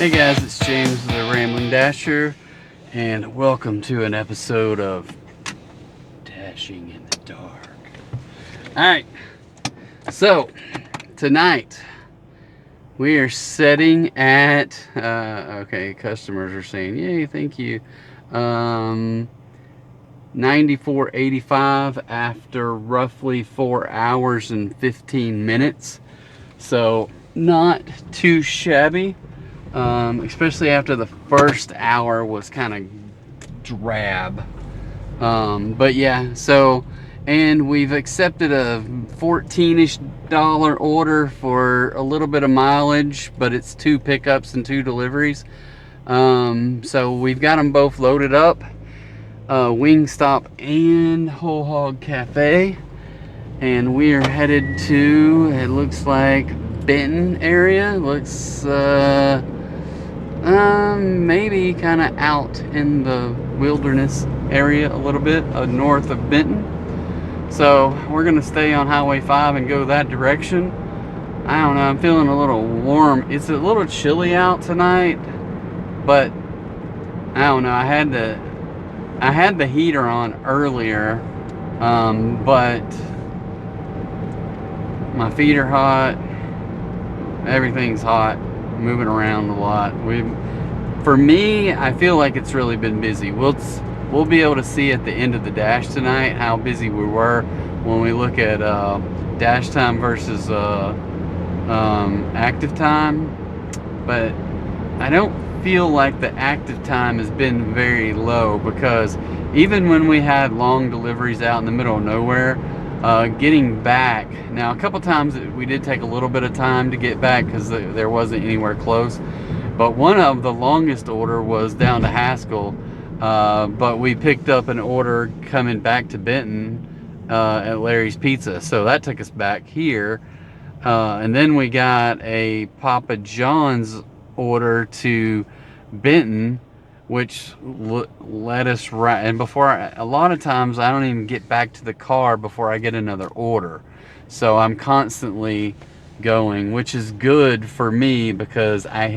Hey guys, it's James the Rambling Dasher, and welcome to an episode of Dashing in the Dark. Alright, so tonight we are sitting at, okay, customers are saying, yay, thank you, 94.85 after roughly 4 hours and 15 minutes. So, not too shabby. Especially after the first hour was kind of drab. But yeah, so, and we've accepted a $14-ish order for a little bit of mileage, but it's 2 pickups and 2 deliveries. So we've got them both loaded up, Stop Whole Hog Cafe, and we are headed to, it looks like, Benton area. Looks maybe kind of out in the wilderness area a little bit, north of Benton. So we're gonna stay on Highway 5 and go that direction. I don't know, I'm feeling a little warm. It's a little chilly out tonight, but I don't know. I had the heater on earlier, but my feet are hot. Everything's hot, moving around a lot. For me, I feel like it's really been busy. We'll be able to see at the end of the dash tonight how busy we were when we look at dash time versus active time. But I don't feel like the active time has been very low, because even when we had long deliveries out in the middle of nowhere, getting back, now a couple times we did take a little bit of time to get back because there wasn't anywhere close, but one of the longest order was down to Haskell, but we picked up an order coming back to Benton at Larry's Pizza, so that took us back here, and then we got a Papa John's order to Benton, which let us right. And a lot of times I don't even get back to the car before I get another order, so I'm constantly going, which is good for me because I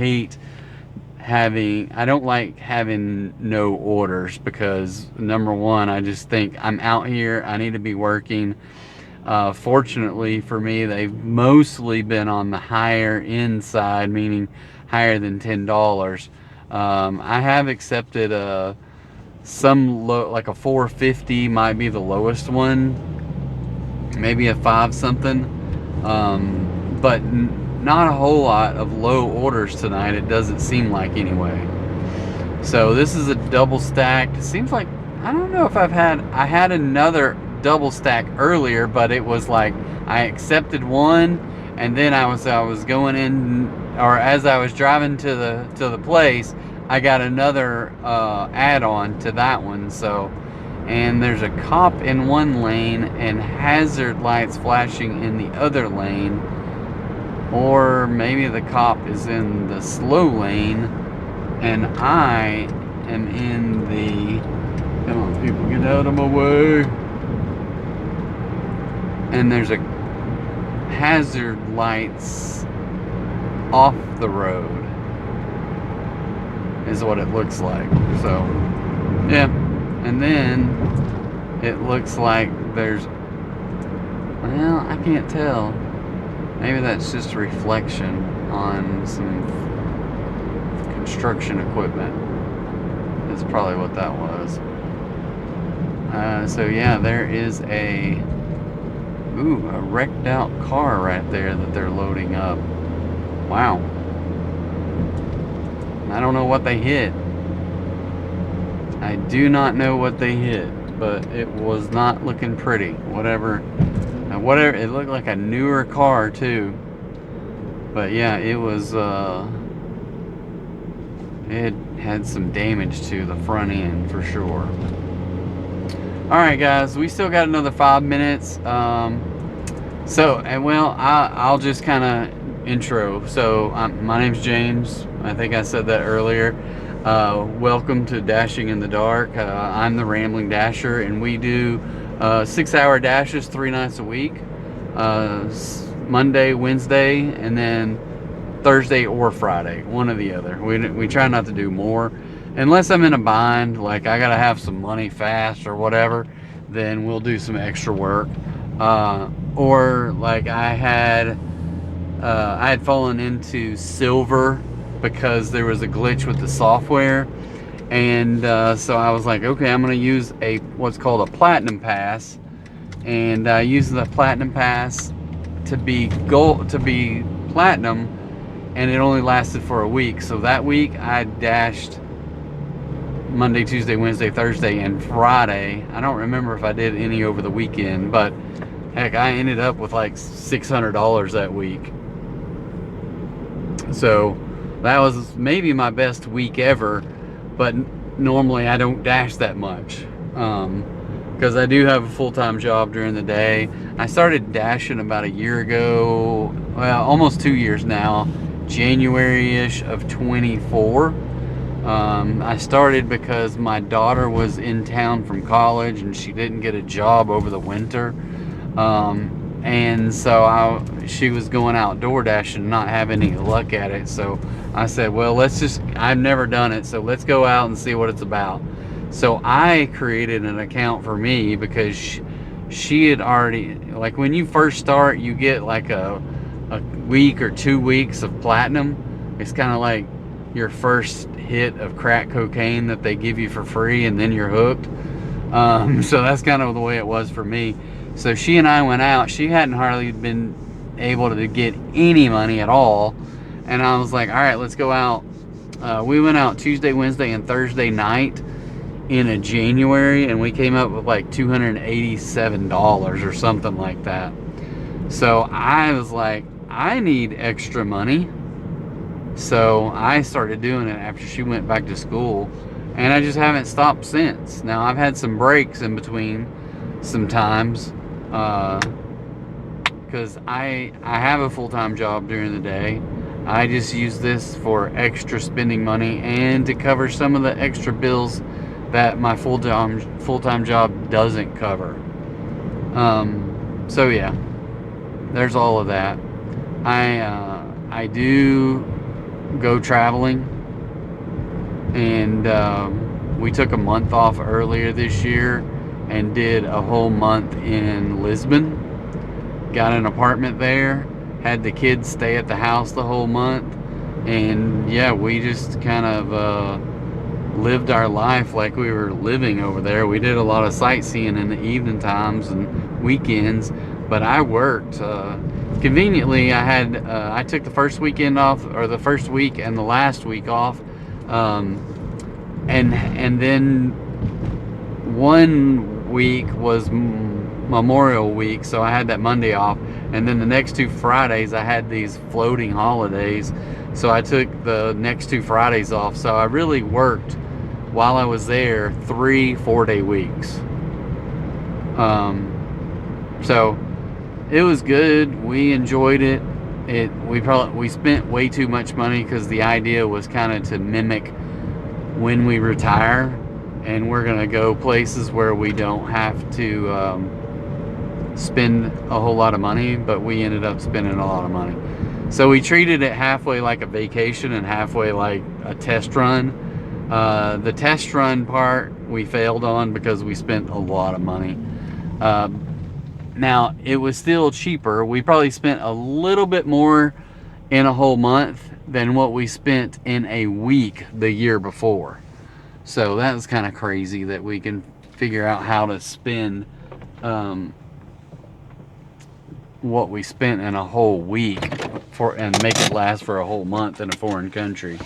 don't like having no orders, because number one, I just think I'm out here, I need to be working. Fortunately for me, they've mostly been on the higher end side, meaning higher than $10. I have accepted some low, like a 450 might be the lowest one, maybe a 5 something, but not a whole lot of low orders tonight, it doesn't seem like, anyway. So this is a double stacked. It seems like, I don't know if I had another double stack earlier, but it was like I accepted one, and then I was going in, or as I was driving to the place, I got another add-on to that one. So, and there's a cop in one lane and hazard lights flashing in the other lane, or maybe the cop is in the slow lane and I am in the, come on people, get out of my way. And there's a hazard lights off the road is what it looks like. So yeah, and then it looks like there's, well, I can't tell, maybe that's just a reflection on some construction equipment. That's probably what that was. So yeah, there is a wrecked out car right there that they're loading up. Wow. I don't know what they hit. I do not know what they hit, but it was not looking pretty. Whatever, it looked like a newer car too. But yeah, it was, it had some damage to the front end for sure. Alright guys, we still got another 5 minutes. I'll just kind of intro. So my name's James. I think I said that earlier. Welcome to Dashing in the Dark. I'm the Rambling Dasher, and we do 6-hour dashes 3 nights a week. Monday, Wednesday, and then Thursday or Friday, one or the other. We try not to do more. Unless I'm in a bind, like I gotta have some money fast or whatever, then we'll do some extra work. Or like I had fallen into silver because there was a glitch with the software, and so I was like, okay, I'm gonna use a what's called a platinum pass, and I used the platinum pass to be gold, to be platinum, and it only lasted for a week. So that week I dashed Monday, Tuesday, Wednesday, Thursday, and Friday. I don't remember if I did any over the weekend, but heck, I ended up with like $600 that week. So that was maybe my best week ever, but normally I don't dash that much because I do have a full-time job during the day. I started dashing about a year ago, well, almost 2 years now, January-ish of 24. I started because my daughter was in town from college and she didn't get a job over the winter. And so she was going out DoorDashing and not having any luck at it. So I said, well, I've never done it, so let's go out and see what it's about. So I created an account for me because she had already, like when you first start, you get like a week or 2 weeks of platinum. It's kind of like your first hit of crack cocaine that they give you for free, and then you're hooked. So that's kind of the way it was for me. So she and I went out. She hadn't hardly been able to get any money at all, and I was like, all right, let's go out. We went out Tuesday, Wednesday, and Thursday night in a January, and we came up with like $287 or something like that. So I was like, I need extra money. So I started doing it after she went back to school, and I just haven't stopped since. Now I've had some breaks in between sometimes because I have a full-time job during the day. I just use this for extra spending money and to cover some of the extra bills that my full-time job doesn't cover. So yeah, there's all of that. I do go traveling, and we took a month off earlier this year and did a whole month in Lisbon. Got an apartment there, had the kids stay at the house the whole month, and yeah, we just kind of lived our life like we were living over there. We did a lot of sightseeing in the evening times and weekends, but I worked. Conveniently, I took the first weekend off, or the first week and the last week off, and then 1 week was Memorial Week, so I had that Monday off, and then the next 2 Fridays I had these floating holidays, so I took the next 2 Fridays off. So I really worked while I was there 3 4-day weeks. So it was good. We enjoyed it. We spent way too much money because the idea was kind of to mimic when we retire, and we're gonna go places where we don't have to spend a whole lot of money, but we ended up spending a lot of money. So we treated it halfway like a vacation and halfway like a test run. The test run part we failed on because we spent a lot of money. Now, it was still cheaper. We probably spent a little bit more in a whole month than what we spent in a week the year before. So that was kind of crazy that we can figure out how to spend what we spent in a whole week and make it last for a whole month in a foreign country.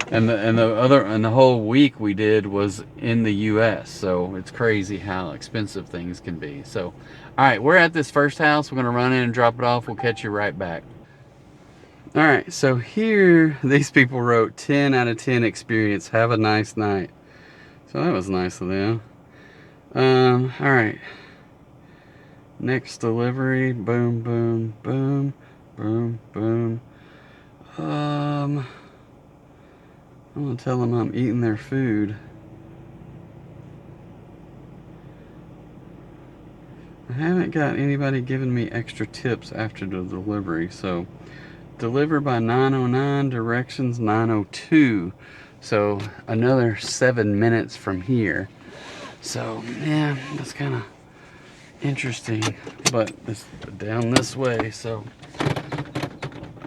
And the whole week we did was in the US. So it's crazy how expensive things can be. So all right, we're at this first house. We're going to run in and drop it off. We'll catch you right back. All right, so here these people wrote 10 out of 10 experience. Have a nice night. So that was nice of them. All right. Next delivery. Boom, boom, boom, boom, boom. I'm gonna tell them I'm eating their food. I haven't got anybody giving me extra tips after the delivery, so deliver by 9:09, directions 9:02. So another 7 minutes from here. So yeah, that's kind of interesting, but it's down this way. So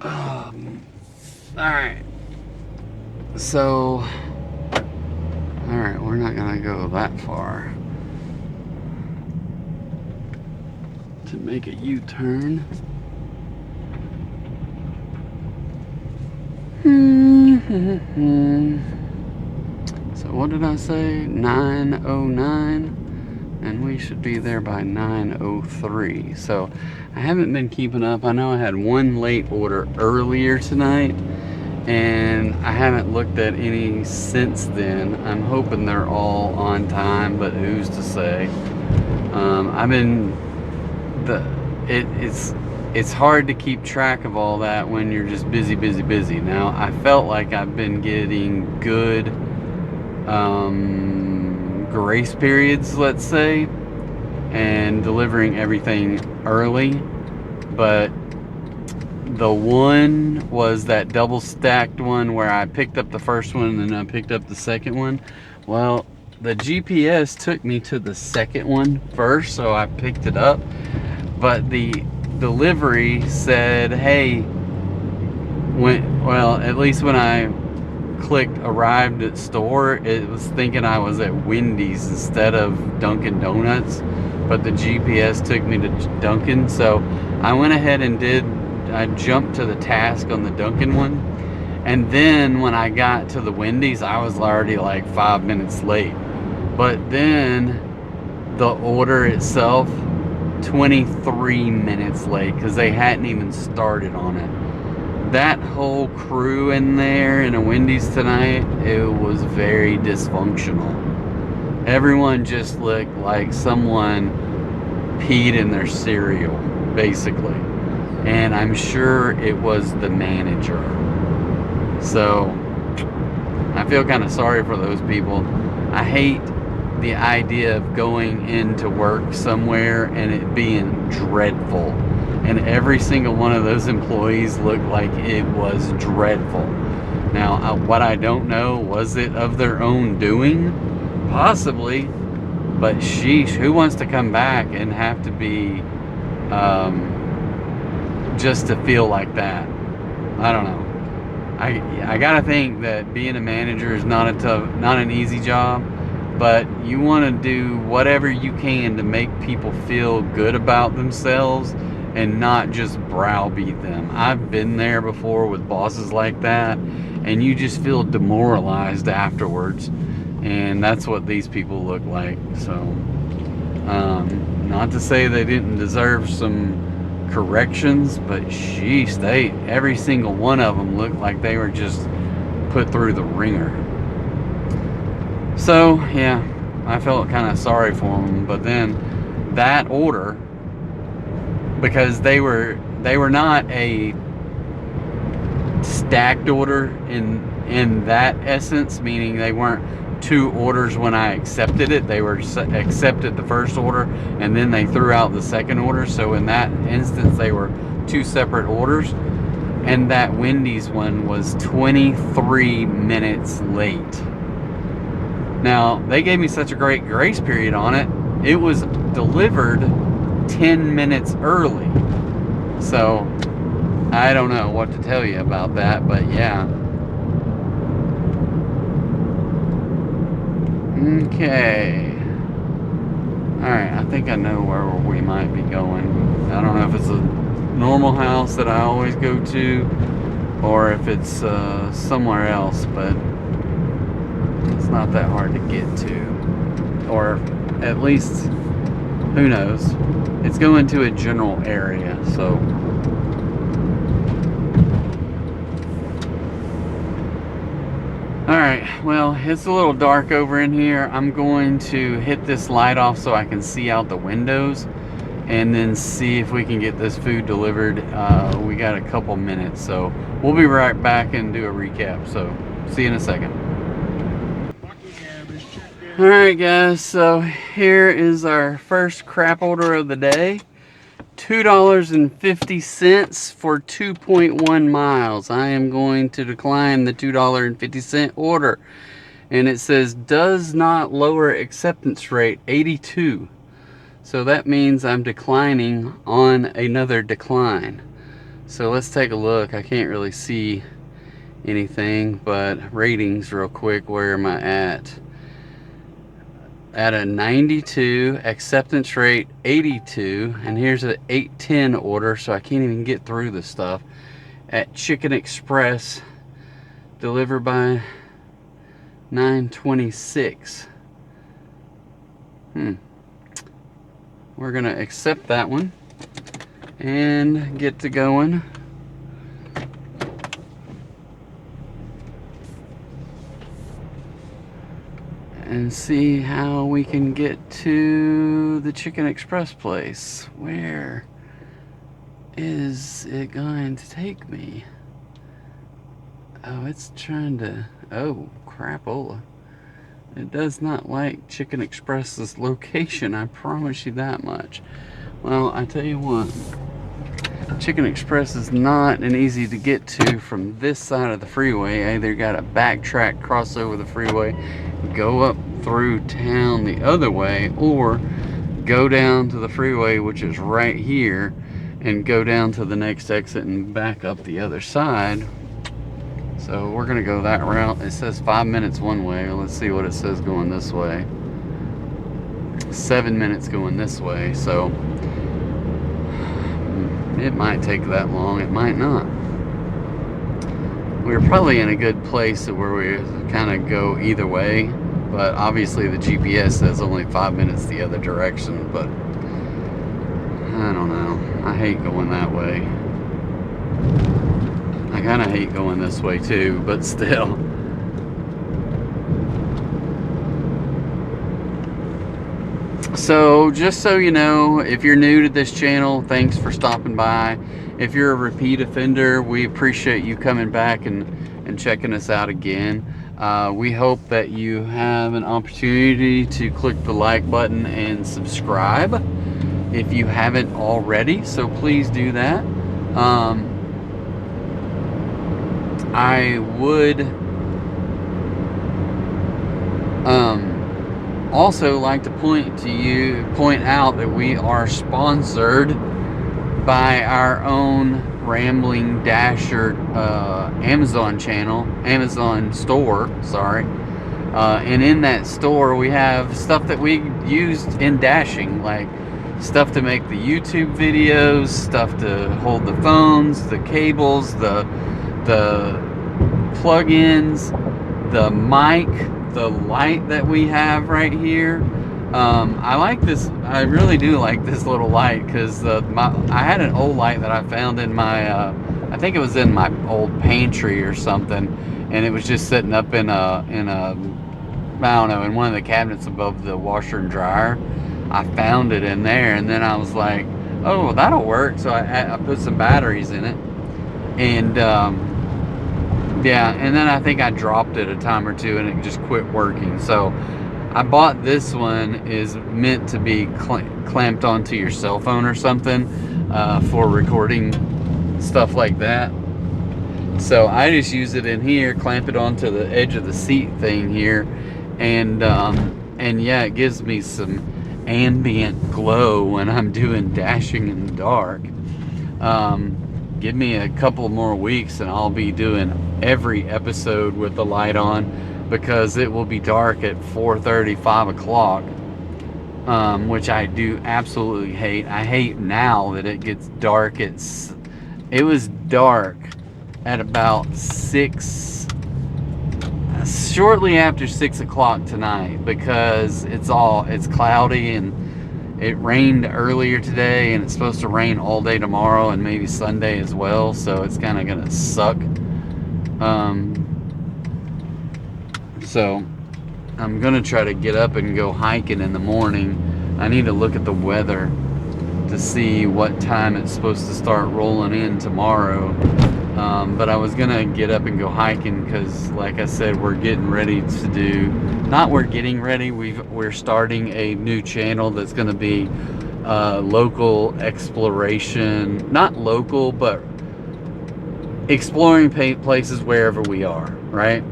all right, so all right, we're not gonna go that far to make a U-turn. So what did I say? 9:09, and we should be there by 9:03. So I haven't been keeping up. I know I had one late order earlier tonight, and I haven't looked at any since then. I'm hoping they're all on time, but who's to say? I've been it's hard to keep track of all that when you're just busy. Now I felt like I've been getting good grace periods, let's say, and delivering everything early, but the one was that double stacked one where I picked up the first one and then I picked up the second one. Well, the GPS took me to the second one first, so I picked it up, but the delivery said, hey, at least when I clicked arrived at store, it was thinking I was at Wendy's instead of Dunkin Donuts, but the GPS took me to Dunkin. So I went ahead and I jumped to the task on the Dunkin one, and then when I got to the Wendy's, I was already like 5 minutes late. But then the order itself, 23 minutes late, because they hadn't even started on it. That whole crew in there in a Wendy's tonight, it was very dysfunctional. Everyone just looked like someone peed in their cereal, basically. And I'm sure it was the manager. So I feel kind of sorry for those people. I hate the idea of going into work somewhere and it being dreadful. And every single one of those employees looked like it was dreadful. Now, what I don't know, was it of their own doing? Possibly. But sheesh, who wants to come back and have to be just to feel like that? I don't know. I gotta think that being a manager is not an easy job, but you want to do whatever you can to make people feel good about themselves and not just browbeat them. I've been there before with bosses like that, and you just feel demoralized afterwards, and that's what these people look like. So not to say they didn't deserve some corrections, but sheesh, every single one of them looked like they were just put through the ringer. So yeah, I felt kind of sorry for them. But then that order, because they were not a stacked order in that essence, meaning they weren't two orders when I accepted it. They were accepted the first order and then they threw out the second order. So in that instance, they were two separate orders. And that Wendy's one was 23 minutes late. Now, they gave me such a great grace period on it. It was delivered 10 minutes early. So I don't know what to tell you about that, but yeah. Okay. Alright, I think I know where we might be going. I don't know if it's a normal house that I always go to or if it's somewhere else, but it's not that hard to get to. Or at least, who knows? It's going to a general area, so. Alright, well, it's a little dark over in here. I'm going to hit this light off so I can see out the windows and then see if we can get this food delivered. We got a couple minutes, so we'll be right back and do a recap. So, see you in a second. Alright guys, so here is our first crap order of the day. $2.50 for 2.1 miles. I am going to decline the $2.50 order. And it says does not lower acceptance rate 82. So that means I'm declining on another decline. So let's take a look. I can't really see anything, but ratings real quick. Where am I at? At a 92, acceptance rate 82, and here's an 810 order, so I can't even get through this stuff. At Chicken Express, delivered by 926. We're gonna accept that one and get to going. And see how we can get to the Chicken Express place. Where is it going to take me? Oh, it's trying to... Oh, crapola. It does not like Chicken Express's location, I promise you that much. Well, I tell you what, Chicken Express is not an easy to get to from this side of the freeway. I either got to backtrack, cross over the freeway, go up through town the other way, or go down to the freeway, which is right here, and go down to the next exit and back up the other side. So we're gonna go that route. It says 5 minutes one way. Let's see what it says going this way. 7 minutes going this way. So it might take that long, it might not. We're probably in a good place where we kind of go either way, but obviously the GPS says only 5 minutes the other direction, but I don't know. I hate going that way. I kind of hate going this way too, but still. So just so you know, if you're new to this channel, thanks for stopping by. If you're a repeat offender, we appreciate you coming back and checking us out again. We hope that you have an opportunity to click the like button and subscribe if you haven't already, so please do that. I would also like to point out that we are sponsored by our own Rambling Dasher Amazon store, sorry. And in that store we have stuff that we used in dashing, like stuff to make the YouTube videos, stuff to hold the phones, the cables, the plug-ins, the mic, the light that we have right here. I like this. I really do like this little light, because I had an old light that I found in my I think it was in my old pantry or something, and it was just sitting up in a I don't know, in one of the cabinets above the washer and dryer. I found it in there, and then I was like, oh, that'll work. So I put some batteries in it, and yeah, and then I think I dropped it a time or two and it just quit working. So I bought this one, is meant to be clamped onto your cell phone or something for recording stuff like that. So I just use it in here, clamp it onto the edge of the seat thing here, and yeah, it gives me some ambient glow when I'm doing dashing in the dark. Give me a couple more weeks and I'll be doing every episode with the light on, because it will be dark at 4:30, 5 o'clock, which I do absolutely hate. I hate now that it gets dark. It was dark at about 6, shortly after 6 o'clock tonight, because it's cloudy, and it rained earlier today, and it's supposed to rain all day tomorrow and maybe Sunday as well, so it's kind of gonna suck. So I'm gonna try to get up and go hiking in the morning. I need to look at the weather to see what time it's supposed to start rolling in tomorrow. But I was gonna get up and go hiking, because like I said, we're getting ready to do, we're starting a new channel that's gonna be local exploration, not local, but exploring places wherever we are, right?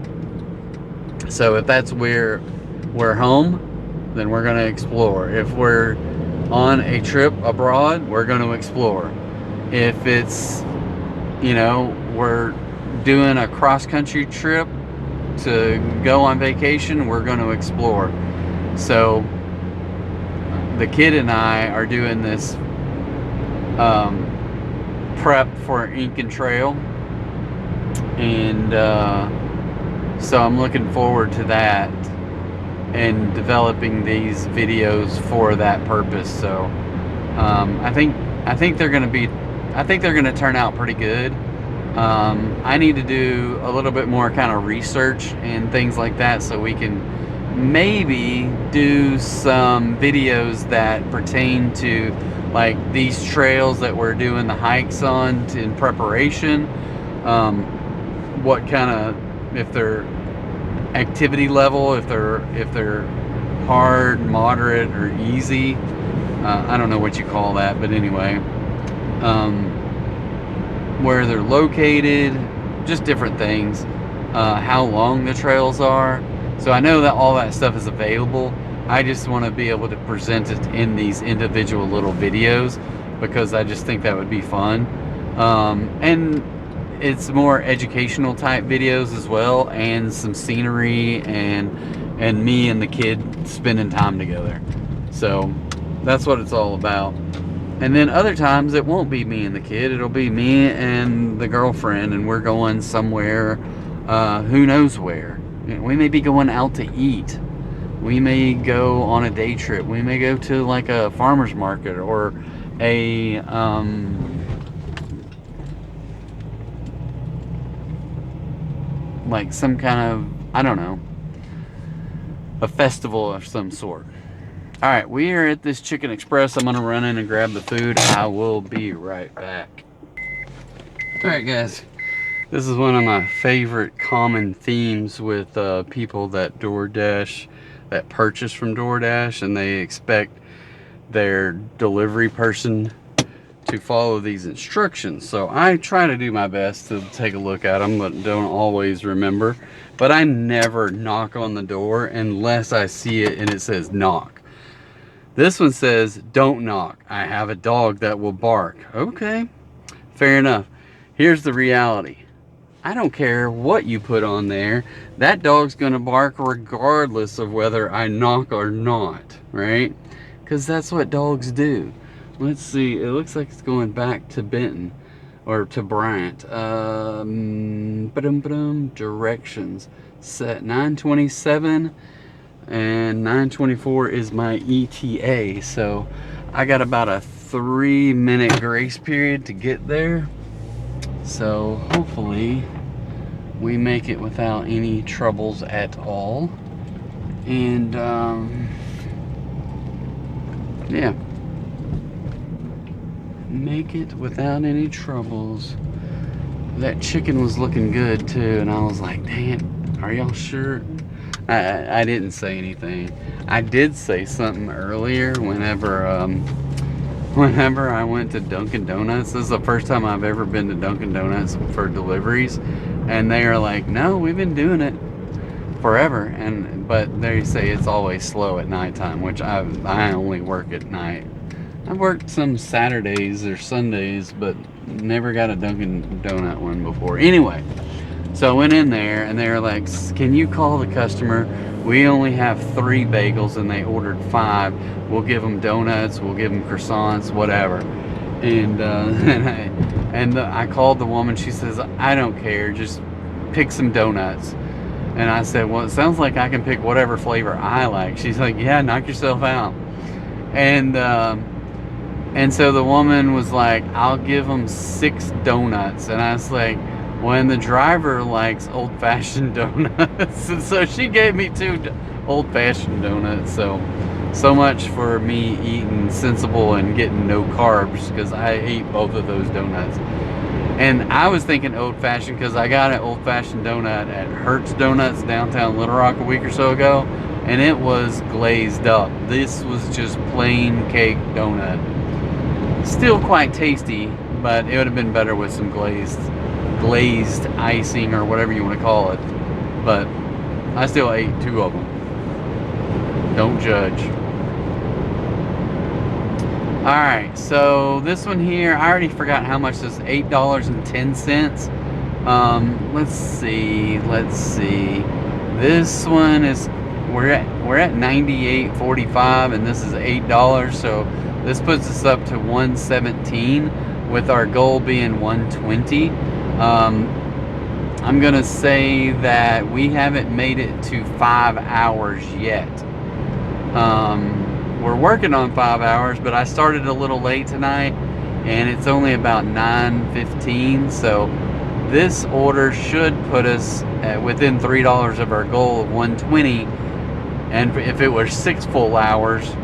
So if that's where we're home, then we're going to explore. If we're on a trip abroad, we're going to explore. If it's, we're doing a cross-country trip to go on vacation, we're going to explore. So the kid and I are doing this prep for Incan Trail, and so I'm looking forward to that and developing these videos for that purpose. So I think they're going to turn out pretty good. I need to do a little bit more kind of research and things like that, so we can maybe do some videos that pertain to like these trails that we're doing the hikes on in preparation. What kind of, if they're activity level, if they're hard, moderate, or easy. I don't know what you call that, but anyway, where they're located, just different things, how long the trails are. So I know that all that stuff is available. I just want to be able to present it in these individual little videos, because I just think that would be fun. And it's more educational type videos as well, and some scenery, and me and the kid spending time together. So that's what it's all about. And then other times it won't be me and the kid, it'll be me and the girlfriend, and we're going somewhere, who knows where. We may be going out to eat. We may go on a day trip. We may go to like a farmer's market, or a like some kind of, I don't know, a festival of some sort. All right, we are at this Chicken Express. I'm gonna run in and grab the food. I will be right back. All right, guys. This is one of my favorite common themes with people that DoorDash, that purchase from DoorDash, and they expect their delivery person to follow these instructions. So I try to do my best to take a look at them, but don't always remember. But I never knock on the door unless I see it and it says knock. This one says don't knock. I have a dog that will bark. Okay, fair enough. Here's the reality. I don't care what you put on there. That dog's gonna bark regardless of whether I knock or not, right? Because that's what dogs do. Let's see, it looks like it's going back to Benton, or to Bryant. Directions. Set 927, and 924 is my ETA. So I got about a 3-minute grace period to get there. So hopefully we make it without any troubles at all. And yeah, make it without any troubles. That chicken was looking good too, and I was like, dang it, are y'all sure? I didn't say anything. I did say something earlier whenever I went to Dunkin Donuts. This is the first time I've ever been to Dunkin Donuts for deliveries, and they are like, no, we've been doing it forever. But they say it's always slow at nighttime, which I only work at night. I've worked some Saturdays or Sundays, but never got a Dunkin Donut one before. Anyway, so I went in there and they were like, can you call the customer? We only have 3 bagels and they ordered 5. We'll give them donuts, we'll give them croissants, whatever. And I called the woman. She says, I don't care, just pick some donuts. And I said, well, it sounds like I can pick whatever flavor I like. She's like, yeah, knock yourself out. And so the woman was like, I'll give them 6 donuts. And I was like, when the driver likes old-fashioned donuts. And so she gave me 2 old-fashioned donuts. So much for me eating sensible and getting no carbs, because I ate both of those donuts. And I was thinking old-fashioned because I got an old-fashioned donut at Hertz Donuts downtown Little Rock a week or so ago. and it was glazed up. This was just plain cake donut. Still quite tasty, but it would have been better with some glazed icing or whatever you want to call it. But I still ate 2 of them. Don't judge. Alright, so this one here, I already forgot how much this is. $8.10. Let's see. This one is, we're at $98.45, and this is $8, so this puts us up to $117, with our goal being $120. I'm gonna say that we haven't made it to 5 hours yet. We're working on 5 hours, but I started a little late tonight, and it's only about 9:15. So this order should put us within $3 of our goal of 120. And if it were 6 full hours,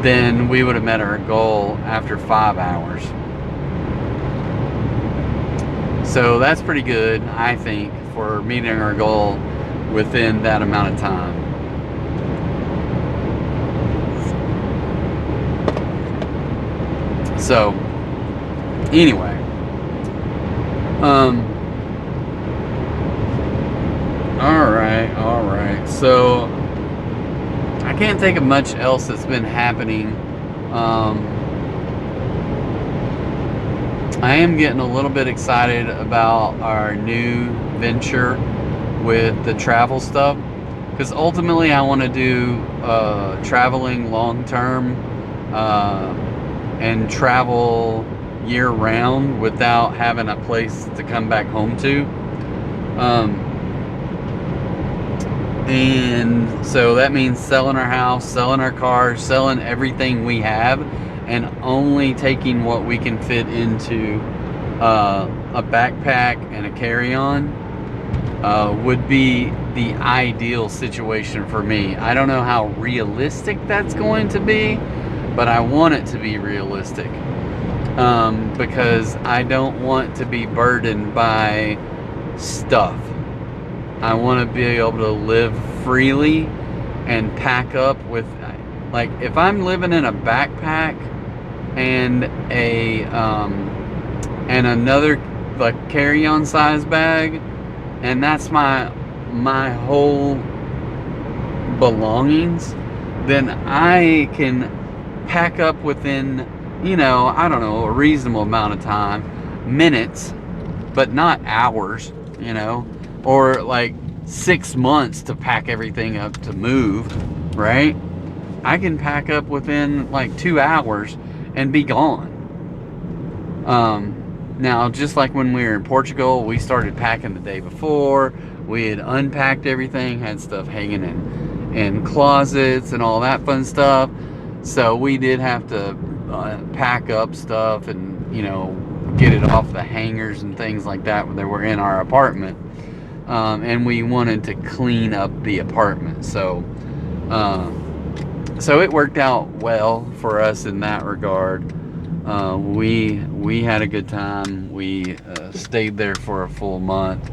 then we would have met our goal after 5 hours. So that's pretty good, I think, for meeting our goal within that amount of time. So, anyway, all right. So, I can't think of much else that's been happening. I am getting a little bit excited about our new venture with the travel stuff, because ultimately I want to do traveling long term, and travel year round without having a place to come back home to. And so that means selling our house, selling our car, selling everything we have, and only taking what we can fit into a backpack and a carry-on would be the ideal situation for me. I don't know how realistic that's going to be, but I want it to be realistic, because I don't want to be burdened by stuff. I want to be able to live freely and pack up with, like, if I'm living in a backpack and another like carry-on size bag, and that's my whole belongings, then I can pack up within, I don't know, a reasonable amount of time, minutes, but not hours, or like 6 months to pack everything up to move, right? I can pack up within like 2 hours and be gone. Now, just like when we were in Portugal, we started packing the day before. We had unpacked everything, had stuff hanging in closets and all that fun stuff. So we did have to pack up stuff and, get it off the hangers and things like that when they were in our apartment. And we wanted to clean up the apartment. So it worked out well for us in that regard. We had a good time. We stayed there for a full month,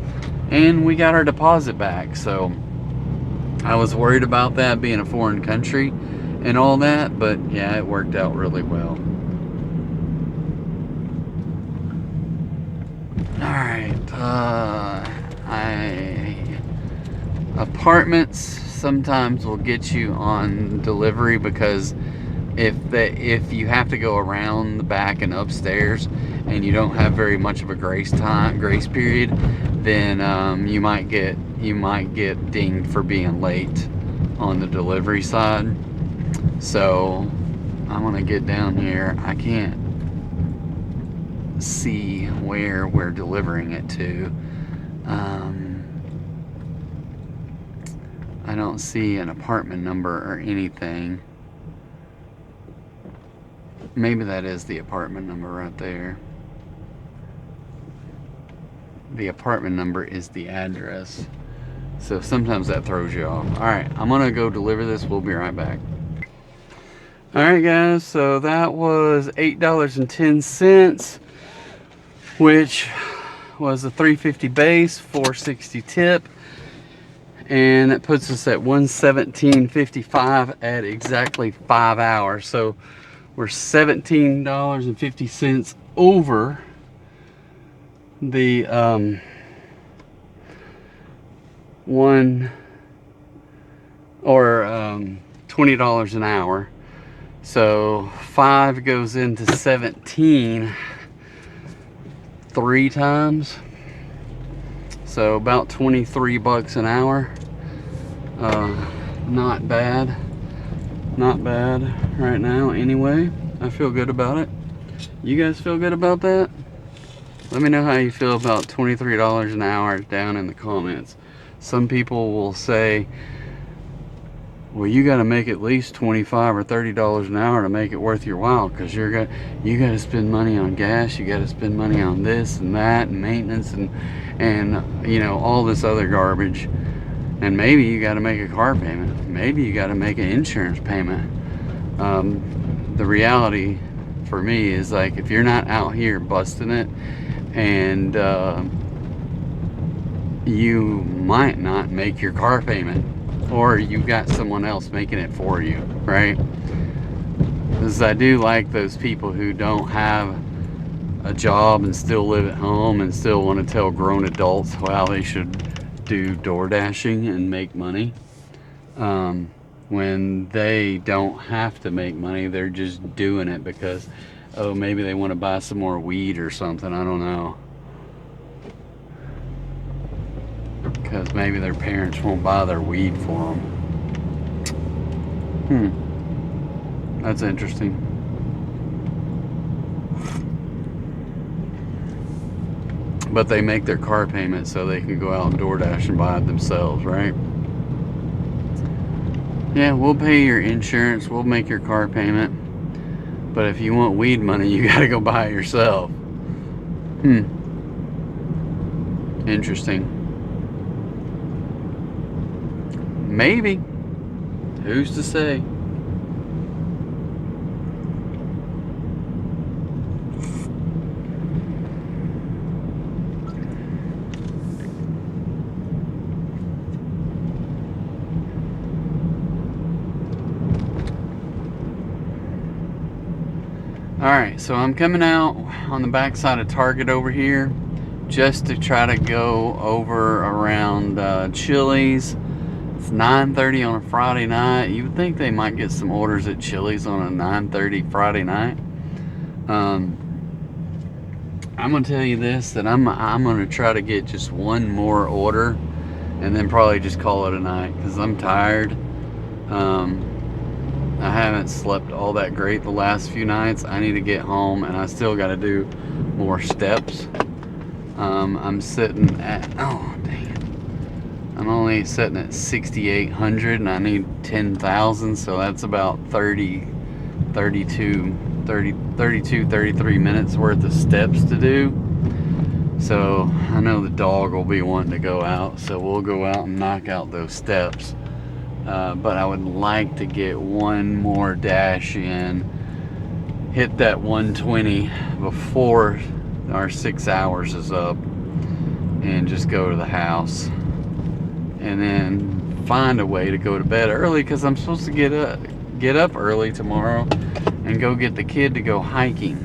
and we got our deposit back. So I was worried about that being a foreign country and all that, but yeah, it worked out really well. All right, apartments sometimes will get you on delivery, because if you have to go around the back and upstairs and you don't have very much of a grace period, then you might get dinged for being late on the delivery side. So I'm gonna get down here. I can't see where we're delivering it to. I don't see an apartment number or anything. Maybe that is the apartment number right there. The apartment number is the address. So sometimes that throws you off. Alright, I'm gonna go deliver this. We'll be right back. Alright guys, so that was $8.10, which was a $3.50 base, $4.60 tip, and it puts us at 117.55 at exactly 5 hours. So we're $17.50 over the $20 an hour. So 5 goes into 17 3 times. So about 23 bucks an hour. Not bad. Not bad right now anyway. I feel good about it. You guys feel good about that? Let me know how you feel about $23 an hour down in the comments. Some people will say, well, you got to make at least $25 or $30 an hour to make it worth your while, because you got to spend money on gas, you got to spend money on this and that and maintenance and you know, all this other garbage. And maybe you got to make a car payment. Maybe you got to make an insurance payment. The reality for me is, like, if you're not out here busting it, and you might not make your car payment, or you got someone else making it for you, right? Because I do like those people who don't have a job and still live at home and still want to tell grown adults how they should do DoorDashing and make money. When they don't have to make money, they're just doing it because, oh, maybe they want to buy some more weed or something. I don't know. Because maybe their parents won't buy their weed for them. That's interesting. But they make their car payment so they can go out and DoorDash and buy it themselves, right? Yeah, we'll pay your insurance, we'll make your car payment. But if you want weed money, you gotta go buy it yourself. Interesting. Maybe. Who's to say? Alright, so I'm coming out on the backside of Target over here just to try to go over around Chili's. It's 9:30 on a Friday night. You would think they might get some orders at Chili's on a 9:30 Friday night. I'm gonna tell you this, that I'm gonna try to get just one more order and then probably just call it a night, because I'm tired. I haven't slept all that great the last few nights. I need to get home, and I still got to do more steps. I'm sitting at, oh dang it, I'm only sitting at 6,800 and I need 10,000, so that's about 33 minutes worth of steps to do. So I know the dog will be wanting to go out, so we'll go out and knock out those steps. But I would like to get one more dash in, hit that 120 before our 6 hours is up, and just go to the house, and then find a way to go to bed early, because I'm supposed to get up early tomorrow and go get the kid to go hiking.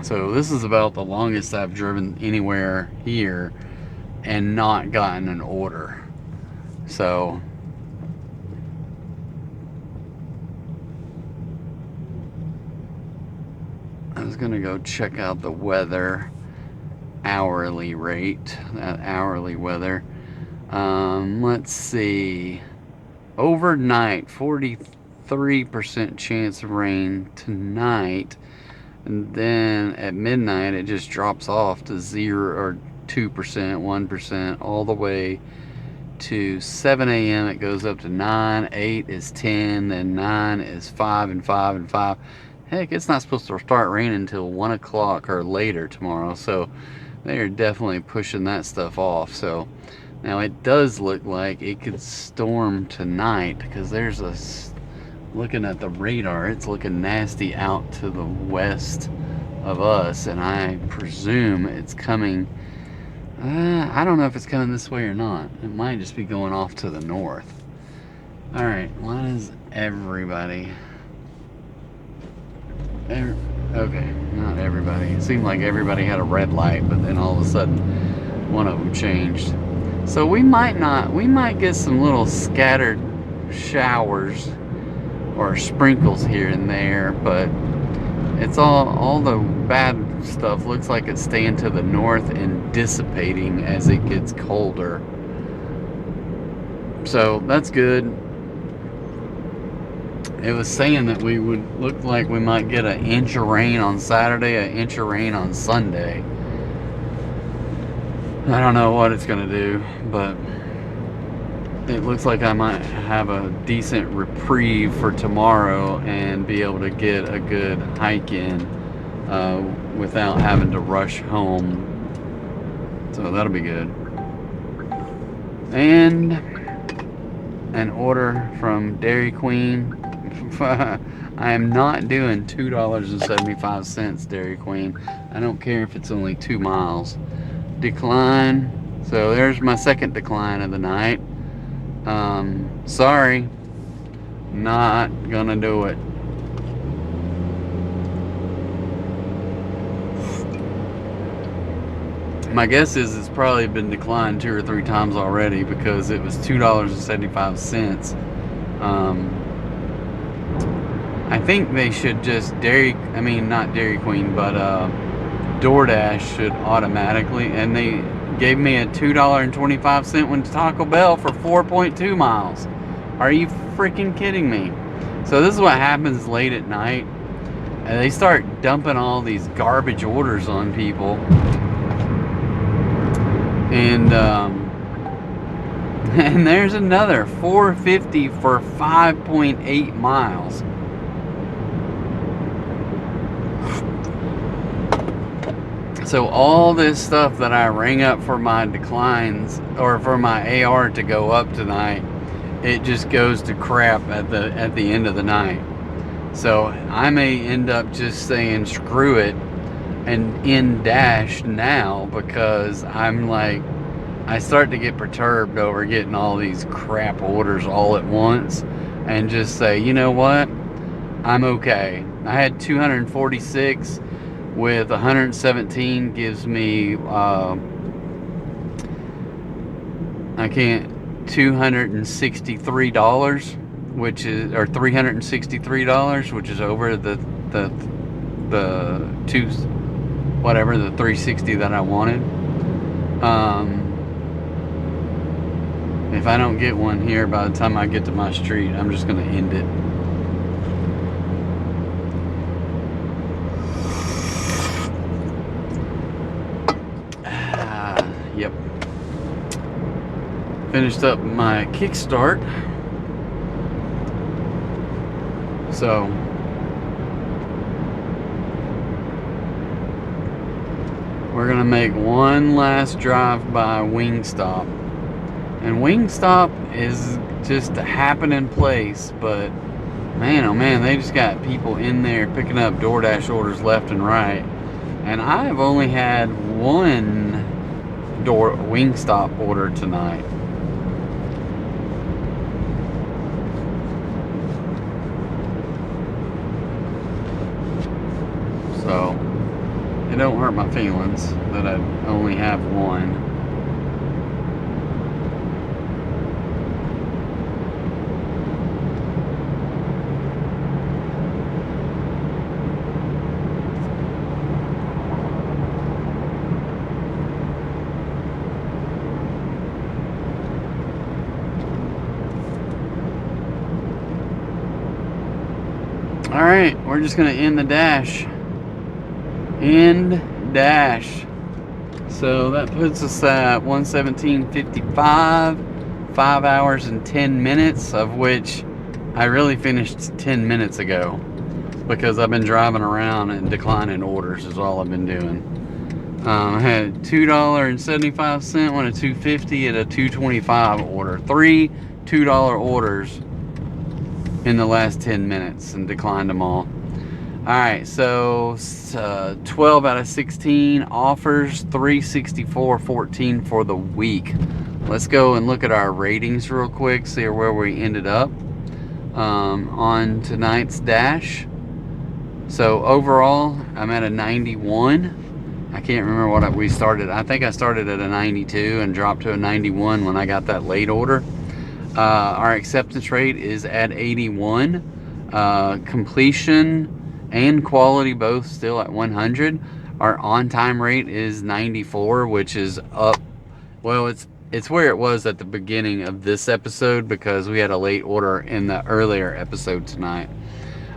So this is about the longest I've driven anywhere here and not gotten an order. So I was gonna go check out the weather hourly rate, that hourly weather. Let's see, overnight 43% chance of rain tonight, and then at midnight it just drops off to 0 or 2%, 1%, all the way to 7 a.m. It goes up to 9, 8 is 10, then 9 is 5, and 5 and 5. Heck, it's not supposed to start raining until 1 o'clock or later tomorrow, so they are definitely pushing that stuff off. So now it does look like it could storm tonight, because there's a, looking at the radar, it's looking nasty out to the west of us, and I presume it's coming I don't know if it's coming this way or not. It might just be going off to the north. Alright, why is everybody... Okay, not everybody. It seemed like everybody had a red light, but then all of a sudden one of them changed. So we might get some little scattered showers or sprinkles here and there, but it's all the bad stuff looks like it's staying to the north and dissipating as it gets colder. So that's good. It was saying that we would look like we might get an inch of rain on Saturday, an inch of rain on Sunday. I don't know what it's going to do, but it looks like I might have a decent reprieve for tomorrow and be able to get a good hike in without having to rush home. So that'll be good. And an order from Dairy Queen. I am not doing $2.75 Dairy Queen. I don't care if it's only 2 miles. Decline. So there's my second decline of the night. Sorry, not gonna do it. My guess is it's probably been declined 2 or 3 times already because it was $2.75. I think they should just not Dairy Queen, but DoorDash should automatically, and they gave me a $2.25 one to Taco Bell for 4.2 miles. Are you freaking kidding me? So this is what happens late at night. And they start dumping all these garbage orders on people. And and there's another $4.50 for 5.8 miles. So all this stuff that I rang up for my declines or for my AR to go up tonight, it just goes to crap at the end of the night. So I may end up just saying screw it and end Dash now, because I'm like, I start to get perturbed over getting all these crap orders all at once, and just say, you know what, I'm okay. I had 246 with 117 gives me $263, which is, or $363, which is over the 360 that I wanted. If I don't get one here by the time I get to my street, I'm just gonna end it. Yep. Finished up my kickstart. So we're gonna make one last drive by Wingstop. And Wingstop is just a happening place, but man, oh man, they just got people in there picking up DoorDash orders left and right. And I've only had one Wingstop order tonight. So it don't hurt my feelings that I only have one. Alright, we're just going to end the dash. End dash. So that puts us at 1:17:55, 5 hours and 10 minutes, of which I really finished 10 minutes ago, because I've been driving around and declining orders is all I've been doing. I had $2.75, one, a $2.50, and a $2.25 order. 3 $2 orders in the last 10 minutes and declined them all. Alright, so 12 out of 16 offers, 364.14 for the week. Let's go and look at our ratings real quick, see where we ended up on tonight's dash. So overall, I'm at a 91. I can't remember what we started. I think I started at a 92 and dropped to a 91 when I got that late order. Our acceptance rate is at 81. Completion and quality both still at 100. Our on-time rate is 94, which is up. Well, it's where it was at the beginning of this episode because we had a late order in the earlier episode tonight.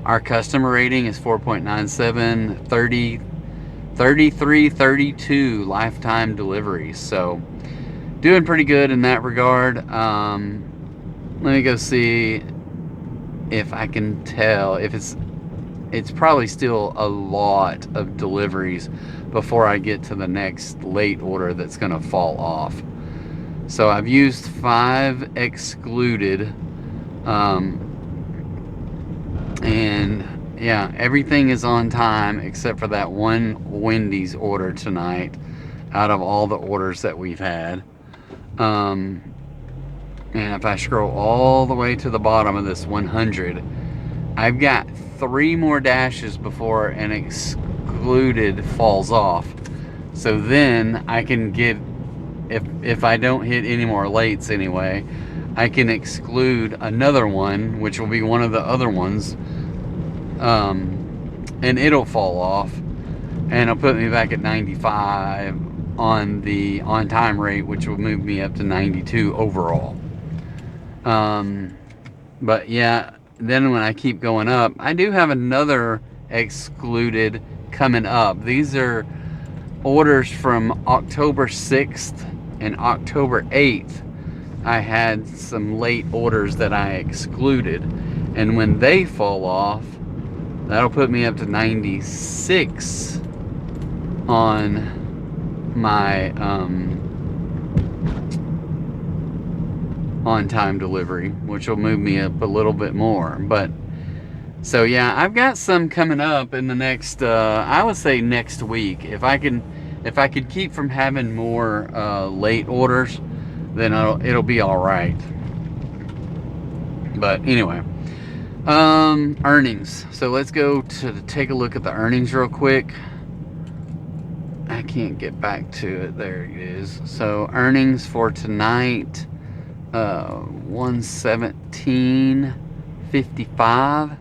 Our customer rating is 4.97, 33, 32 lifetime deliveries. So doing pretty good in that regard. Let me go see if I can tell if it's probably still a lot of deliveries before I get to the next late order that's going to fall off. So I've used 5 excluded, and yeah, everything is on time except for that one Wendy's order tonight out of all the orders that we've had. And if I scroll all the way to the bottom of this 100, I've got 3 more dashes before an excluded falls off. So then I can get, if I don't hit any more lates anyway, I can exclude another one, which will be one of the other ones, and it'll fall off, and it'll put me back at 95 on the on-time rate, which will move me up to 92 overall. But yeah, then when I keep going up, I do have another excluded coming up. These are orders from October 6th and October 8th. I had some late orders that I excluded, and when they fall off, that'll put me up to 96 on my on-time delivery, which will move me up a little bit more. But so yeah, I've got some coming up in the next I would say next week. If I could keep from having more late orders, then it'll be all right. But anyway, earnings. So let's go to take a look at the earnings real quick. I can't get back to it. There it is. So earnings for tonight, 117.55.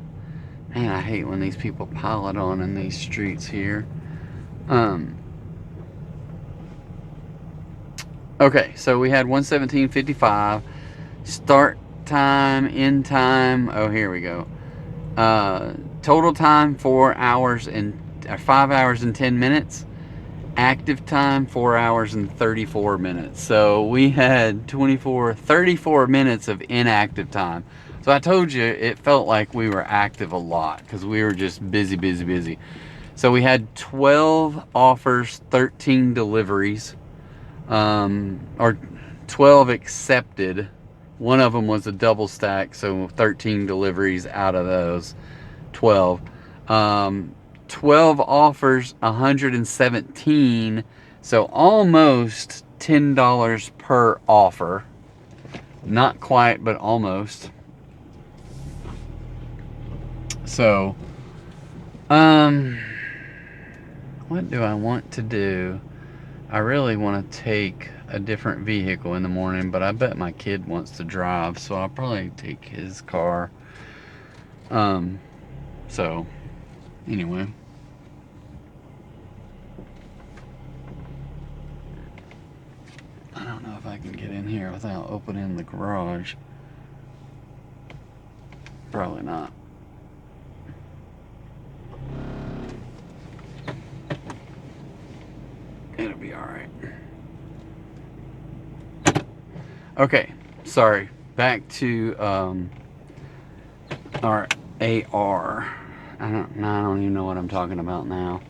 Man, I hate when these people pile it on in these streets here. Okay, so we had 117.55. Start time, end time. Oh, here we go. Total time 5 hours and 10 minutes. Active time 4 hours and 34 minutes. So we had 34 minutes of inactive time. So I told you it felt like we were active a lot because we were just busy. So we had 12 offers, 13 deliveries, or 12 accepted. One of them was a double stack, so 13 deliveries out of those 12. 12 offers, 117, so almost $10 per offer. Not quite, but almost. So, what do I want to do? I really want to take a different vehicle in the morning, but I bet my kid wants to drive, so I'll probably take his car. So, anyway. I don't know if I can get in here without opening the garage. Probably not. It'll be alright. Okay, sorry. Back to our AR. I don't even know what I'm talking about now.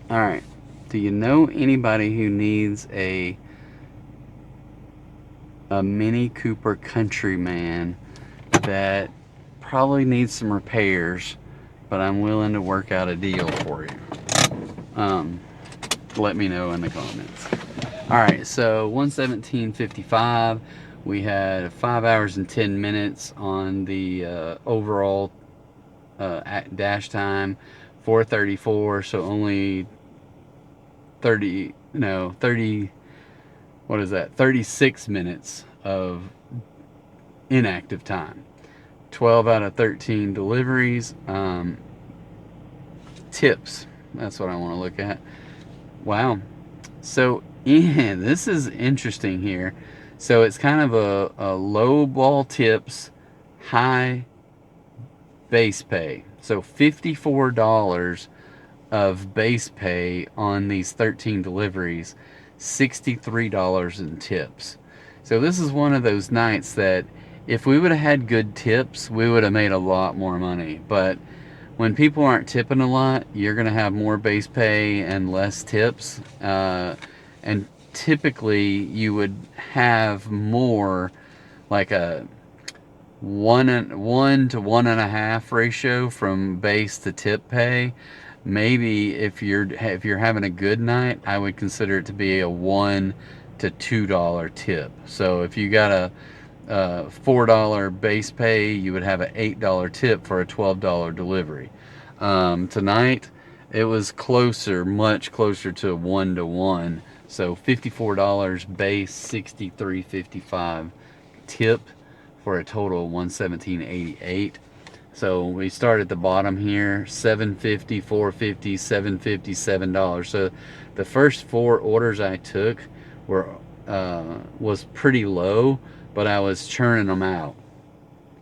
Alright. Do you know anybody who needs a Mini Cooper Countryman that probably needs some repairs, but I'm willing to work out a deal for you. Let me know in the comments. All right, so 117.55. We had 5 hours and 10 minutes on the overall dash time. 4:34, so only 30. What is that? 36 minutes of inactive time. 12 out of 13 deliveries. Tips. That's what I want to look at. Wow. So, yeah, this is interesting here. So it's kind of a low ball tips, high base pay. So $54 of base pay on these 13 deliveries, $63 in tips. So this is one of those nights that if we would have had good tips, we would have made a lot more money. But when people aren't tipping a lot, you're going to have more base pay and less tips. And typically you would have more like a 1 to 1.5 ratio from base to tip pay. Maybe if you're having a good night, I would consider it to be a $1 to $2 tip. So if you got a $4 base pay, you would have an $8 tip for a $12 delivery. Tonight it was closer, much closer to 1 to 1. So $54 base, $63.55 tip for a total of $117.88. So we start at the bottom here, $7.50, $4.50, $7.50, $7. So the first 4 orders I took were was pretty low, but I was churning them out.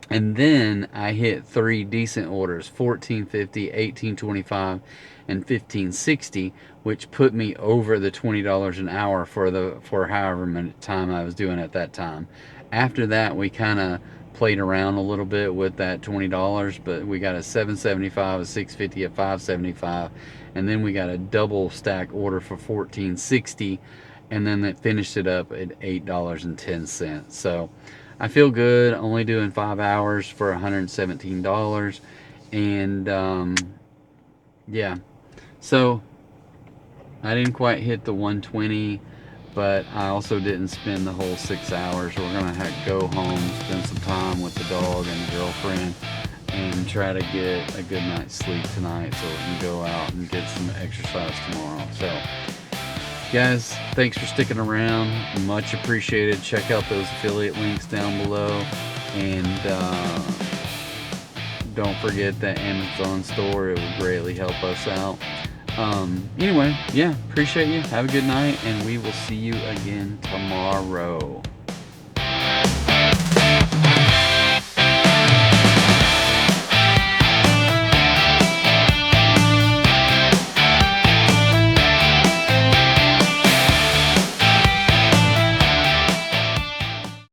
And then I hit 3 decent orders, $14.50, $18.25, and $15.60, which put me over the $20 an hour for however many time I was doing at that time. After that, we kind of played around a little bit with that $20, but we got a $7.75, a $6.50, a $5.75, and then we got a double stack order for $14.60, and then that finished it up at $8.10. So I feel good only doing 5 hours for $117. And yeah, so I didn't quite hit the 120, but I also didn't spend the whole 6 hours. We're gonna have to go home, spend some time with the dog and the girlfriend, and try to get a good night's sleep tonight so we can go out and get some exercise tomorrow. So guys, thanks for sticking around. Much appreciated. Check out those affiliate links down below. And don't forget that Amazon store. It would greatly help us out. Anyway, yeah, appreciate you. Have a good night, and we will see you again tomorrow.